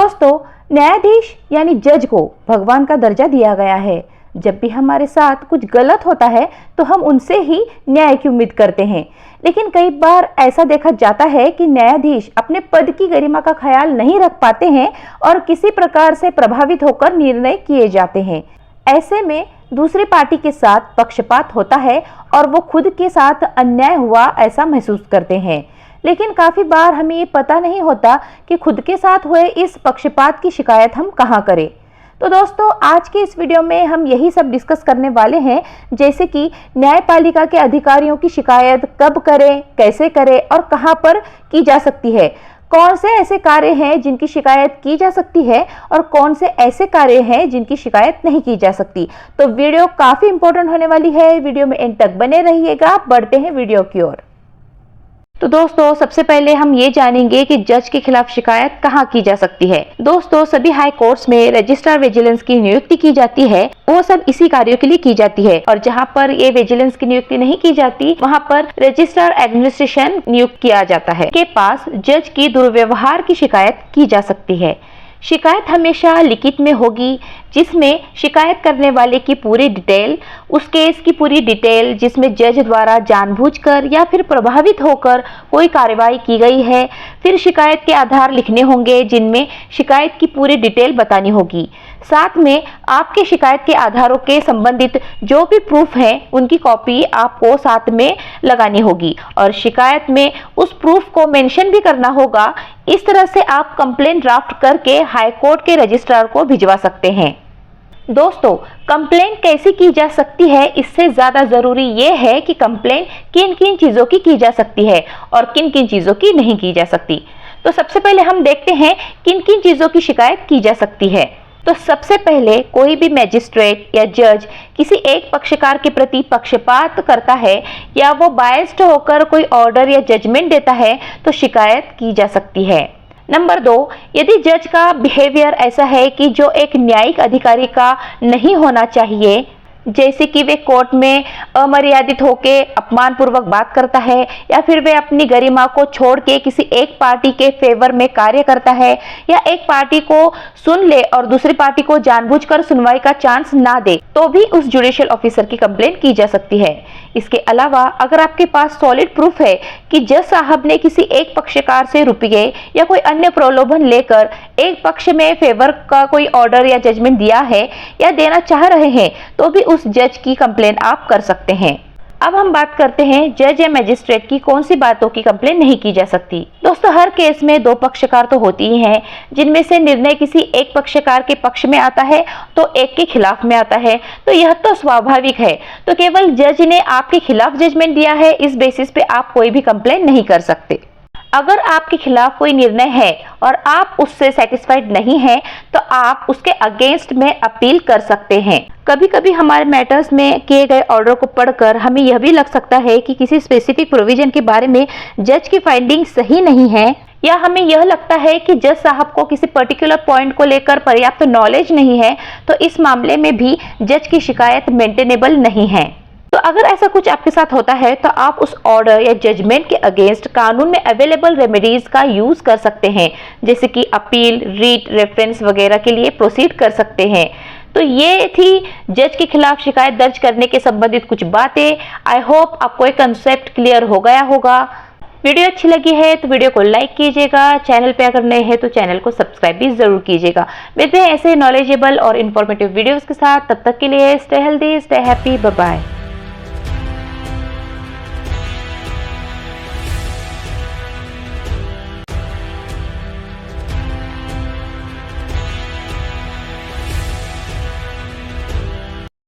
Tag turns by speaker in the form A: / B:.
A: दोस्तों, न्यायाधीश यानी जज को भगवान का दर्जा दिया गया है। जब भी हमारे साथ कुछ गलत होता है तो हम उनसे ही न्याय की उम्मीद करते हैं, लेकिन कई बार ऐसा देखा जाता है कि न्यायाधीश अपने पद की गरिमा का ख्याल नहीं रख पाते हैं और किसी प्रकार से प्रभावित होकर निर्णय किए जाते हैं। ऐसे में दूसरी पार्टी के साथ पक्षपात होता है और वो खुद के साथ अन्याय हुआ ऐसा महसूस करते हैं, लेकिन काफी बार हमें ये पता नहीं होता कि खुद के साथ हुए इस पक्षपात की शिकायत हम कहाँ करें। तो दोस्तों, आज के इस वीडियो में हम यही सब डिस्कस करने वाले हैं, जैसे कि न्यायपालिका के अधिकारियों की शिकायत कब करें, कैसे करें और कहां पर की जा सकती है, कौन से ऐसे कार्य हैं जिनकी शिकायत की जा सकती है और कौन से ऐसे कार्य हैं जिनकी शिकायत नहीं की जा सकती। तो वीडियो काफी इंपॉर्टेंट होने वाली है, वीडियो में एंड तक बने रहिएगा। बढ़ते हैं वीडियो की ओर। तो दोस्तों, सबसे पहले हम ये जानेंगे कि जज के खिलाफ शिकायत कहाँ की जा सकती है। दोस्तों, सभी हाई कोर्ट्स में रजिस्ट्रार विजिलेंस की नियुक्ति की जाती है। वो सब इसी कार्यों के लिए की जाती है, और जहाँ पर ये विजिलेंस की नियुक्ति नहीं की जाती वहाँ पर रजिस्ट्रार एडमिनिस्ट्रेशन नियुक्त किया जाता है। के पास जज की दुर्व्यवहार की शिकायत की जा सकती है। शिकायत हमेशा लिखित में होगी, जिसमें शिकायत करने वाले की पूरी डिटेल, उस केस की पूरी डिटेल जिसमें जज द्वारा जानबूझकर या फिर प्रभावित होकर कोई कार्रवाई की गई है। फिर शिकायत के आधार लिखने होंगे जिनमें शिकायत की पूरी डिटेल बतानी होगी। साथ में आपके शिकायत के आधारों के संबंधित जो भी प्रूफ है उनकी कॉपी आपको साथ में लगानी होगी, और शिकायत में उस प्रूफ को मेंशन भी करना होगा। इस तरह से आप कंप्लेंट ड्राफ्ट करके हाई कोर्ट के रजिस्ट्रार को भिजवा सकते हैं। दोस्तों, कंप्लेंट कैसे की जा सकती है, इससे ज्यादा जरूरी ये है कि कंप्लेंट किन किन चीजों की जा सकती है और किन किन चीजों की नहीं की जा सकती। तो सबसे पहले हम देखते हैं किन किन चीजों की शिकायत की जा सकती है। तो सबसे पहले कोई भी मैजिस्ट्रेट या जज किसी एक पक्षकार के प्रति पक्षपात करता है या वो बायस्ड होकर कोई ऑर्डर या जजमेंट देता है तो शिकायत की जा सकती है। नंबर 2, यदि जज का बिहेवियर ऐसा है कि जो एक न्यायिक अधिकारी का नहीं होना चाहिए, जैसे कि वे कोर्ट में अमर्यादित होकर अपमानपूर्वक बात करता है या फिर वे अपनी गरिमा को छोड़ के किसी एक पार्टी के फेवर में कार्य करता है, या एक पार्टी को सुन ले और दूसरी पार्टी को जानबूझकर सुनवाई का चांस ना दे, तो भी उस जुडिशियल ऑफिसर की कंप्लेंट की जा सकती है। इसके अलावा अगर आपके पास सॉलिड प्रूफ है कि जज साहब ने किसी एक पक्षकार से रुपये या कोई अन्य प्रलोभन लेकर एक पक्ष में फेवर का कोई ऑर्डर या जजमेंट दिया है या देना चाह रहे हैं, तो भी उस जज की कंप्लेंट आप कर सकते हैं। अब हम बात करते हैं जज या मैजिस्ट्रेट की कौन सी बातों की कंप्लेंट नहीं की जा सकती। दोस्तों, हर केस में 2 पक्षकार तो होती ही हैं, जिनमें से निर्णय किसी एक पक्षकार के पक्ष में आता है तो एक के खिलाफ में आता है, तो यह तो स्वाभाविक है। तो केवल जज ने आपके खिलाफ जजमेंट दिया है, इस बेसिस पे आप कोई भी कंप्लेंट नहीं कर सकते। अगर आपके खिलाफ कोई निर्णय है और आप उससे सेटिस्फाइड नहीं हैं, तो आप उसके अगेंस्ट में अपील कर सकते हैं। कभी कभी हमारे मैटर्स में किए गए ऑर्डर को पढ़कर हमें यह भी लग सकता है कि किसी स्पेसिफिक प्रोविजन के बारे में जज की फाइंडिंग सही नहीं है, या हमें यह लगता है कि जज साहब को किसी पर्टिकुलर पॉइंट को लेकर पर्याप्त नॉलेज नहीं है, तो इस मामले में भी जज की शिकायत मेंटेनेबल नहीं है। तो अगर ऐसा कुछ आपके साथ होता है तो आप उस ऑर्डर या जजमेंट के अगेंस्ट कानून में अवेलेबल रेमेडीज का यूज कर सकते हैं, जैसे कि अपील, रीट, रेफरेंस वगैरह के लिए प्रोसीड कर सकते हैं। तो ये थी जज के खिलाफ शिकायत दर्ज करने के संबंधित कुछ बातें। आई होप आपको एक कंसेप्ट क्लियर हो गया होगा। वीडियो अच्छी लगी है तो वीडियो को लाइक कीजिएगा, चैनल पे अगर नए हैं तो चैनल को सब्सक्राइब भी जरूर कीजिएगा। मिलते हैं ऐसे नॉलेजेबल और इन्फॉर्मेटिव वीडियोस के साथ, तब तक के लिए stay healthy, stay happy, bye bye.